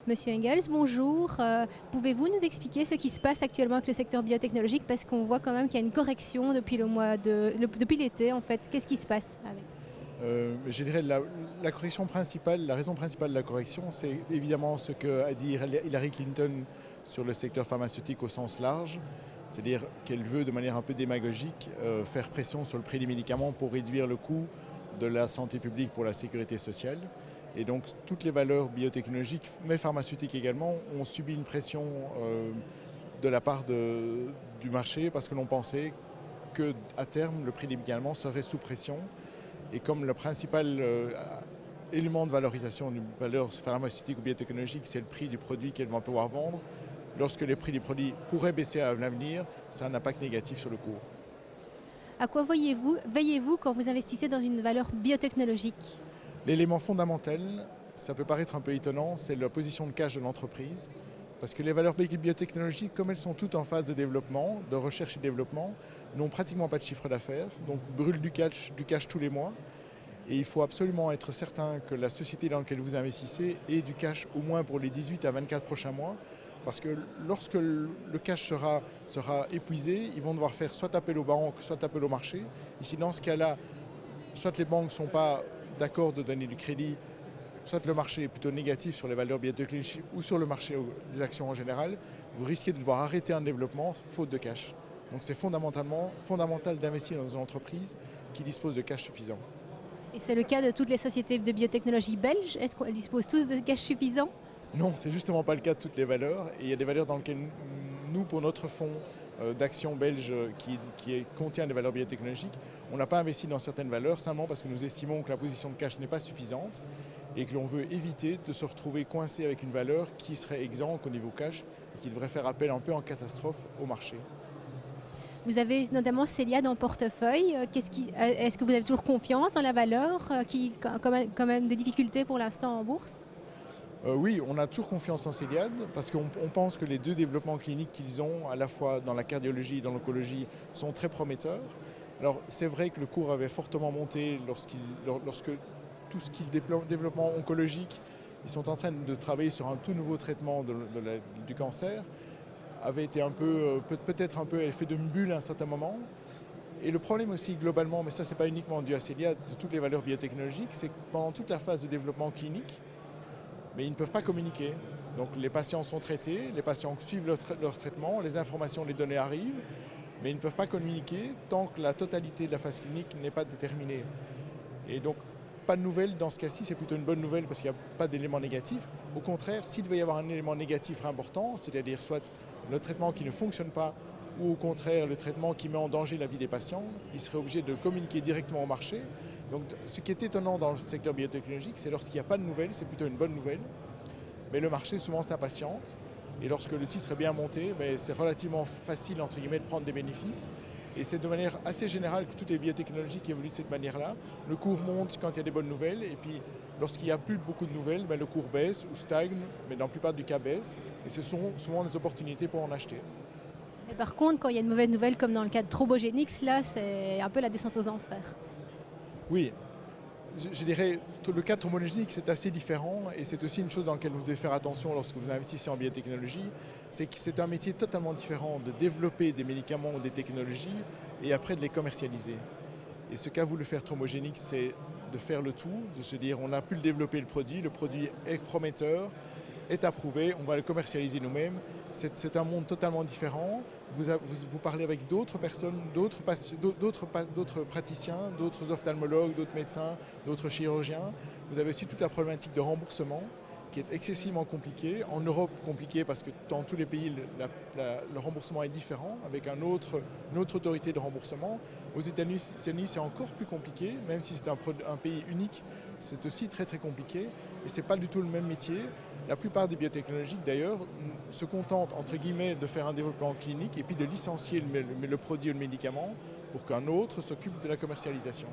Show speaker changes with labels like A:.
A: Monsieur Engels, bonjour. Pouvez-vous nous expliquer ce qui se passe actuellement avec le secteur biotechnologique parce qu'on voit quand même qu'il y a une correction depuis depuis l'été en fait. Qu'est-ce qui se passe avec?
B: Je dirais la correction principale, la raison principale de la correction, c'est évidemment ce qu'a dit Hillary Clinton sur le secteur pharmaceutique au sens large, c'est-à-dire qu'elle veut de manière un peu démagogique faire pression sur le prix des médicaments pour réduire le coût de la santé publique pour la sécurité sociale. Et donc toutes les valeurs biotechnologiques, mais pharmaceutiques également, ont subi une pression de la part du marché parce que l'on pensait qu'à terme, le prix des médicaments serait sous pression. Et comme le principal élément de valorisation d'une valeur pharmaceutique ou biotechnologique, c'est le prix du produit qu'elle va pouvoir vendre, lorsque les prix des produits pourraient baisser à l'avenir, ça a un impact négatif sur le cours.
A: À quoi veillez-vous quand vous investissez dans une valeur biotechnologique?
B: L'élément fondamental, ça peut paraître un peu étonnant, c'est la position de cash de l'entreprise. Parce que les valeurs biotechnologiques, comme elles sont toutes en phase de développement, de recherche et développement, n'ont pratiquement pas de chiffre d'affaires, donc brûlent du cash tous les mois. Et il faut absolument être certain que la société dans laquelle vous investissez ait du cash au moins pour les 18 à 24 prochains mois. Parce que lorsque le cash sera épuisé, ils vont devoir faire soit appel aux banques, soit appel au marché. Ici, dans ce cas-là, soit les banques ne sont pas d'accord de donner du crédit, soit le marché est plutôt négatif sur les valeurs biotechnologiques ou sur le marché des actions en général, vous risquez de devoir arrêter un développement faute de cash. Donc c'est fondamental d'investir dans une entreprise qui dispose de cash suffisant.
A: Et c'est le cas de toutes les sociétés de biotechnologie belges. Est-ce qu'elles disposent tous de cash suffisant?
B: Non, c'est justement pas le cas de toutes les valeurs. Et il y a des valeurs dans lesquelles nous, pour notre fonds d'actions belge qui contient des valeurs biotechnologiques, on n'a pas investi dans certaines valeurs simplement parce que nous estimons que la position de cash n'est pas suffisante et que l'on veut éviter de se retrouver coincé avec une valeur qui serait exempte au niveau cash et qui devrait faire appel un peu en catastrophe au marché.
A: Vous avez notamment Céliade en portefeuille. Est-ce que vous avez toujours confiance dans la valeur qui a quand même des difficultés pour l'instant en bourse?
B: Oui, on a toujours confiance en Céliade parce qu'on pense que les deux développements cliniques qu'ils ont, à la fois dans la cardiologie et dans l'oncologie, sont très prometteurs. Alors c'est vrai que le cours avait fortement monté lorsque tout ce qui est développement oncologique, ils sont en train de travailler sur un tout nouveau traitement du cancer, avait été peut-être un peu effet de bulle à un certain moment. Et le problème aussi globalement, mais ça c'est pas uniquement dû à Céliade, de toutes les valeurs biotechnologiques, c'est que pendant toute la phase de développement clinique, mais ils ne peuvent pas communiquer. Donc les patients sont traités, les patients suivent leur traitement, les informations, les données arrivent, mais ils ne peuvent pas communiquer tant que la totalité de la phase clinique n'est pas déterminée. Et donc, pas de nouvelles dans ce cas-ci, c'est plutôt une bonne nouvelle parce qu'il n'y a pas d'élément négatif. Au contraire, s'il devait y avoir un élément négatif important, c'est-à-dire soit le traitement qui ne fonctionne pas ou au contraire le traitement qui met en danger la vie des patients, il serait obligé de communiquer directement au marché. Donc ce qui est étonnant dans le secteur biotechnologique, c'est lorsqu'il n'y a pas de nouvelles, c'est plutôt une bonne nouvelle. Mais le marché souvent s'impatiente et lorsque le titre est bien monté, c'est relativement facile entre guillemets de prendre des bénéfices. Et c'est de manière assez générale que toutes les biotechnologies qui évoluent de cette manière-là. Le cours monte quand il y a des bonnes nouvelles et puis lorsqu'il n'y a plus beaucoup de nouvelles, le cours baisse ou stagne, mais dans la plupart du cas baisse. Et ce sont souvent des opportunités pour en acheter.
A: Et par contre, quand il y a une mauvaise nouvelle, comme dans le cas de Trobogénix, là, c'est un peu la descente aux enfers.
B: Oui, je dirais que le cas de Trobogénix, c'est assez différent et c'est aussi une chose dans laquelle vous devez faire attention lorsque vous investissez en biotechnologie, c'est que c'est un métier totalement différent de développer des médicaments ou des technologies et après de les commercialiser. Et ce qu'a voulu faire Trobogénix, c'est de faire le tout, de se dire on a pu le développer le produit est prometteur, est approuvé, on va le commercialiser nous-mêmes. C'est un monde totalement différent. Vous parlez avec d'autres personnes, d'autres praticiens, d'autres ophtalmologues, d'autres médecins, d'autres chirurgiens. Vous avez aussi toute la problématique de remboursement qui est excessivement compliquée. En Europe, compliquée parce que dans tous les pays, le remboursement est différent, avec une autre autorité de remboursement. Aux États-Unis, c'est encore plus compliqué, même si c'est un pays unique, c'est aussi très très compliqué. Et ce n'est pas du tout le même métier. La plupart des biotechnologies, d'ailleurs, se contentent, entre guillemets, de faire un développement clinique et puis de licencier le produit ou le médicament pour qu'un autre s'occupe de la commercialisation.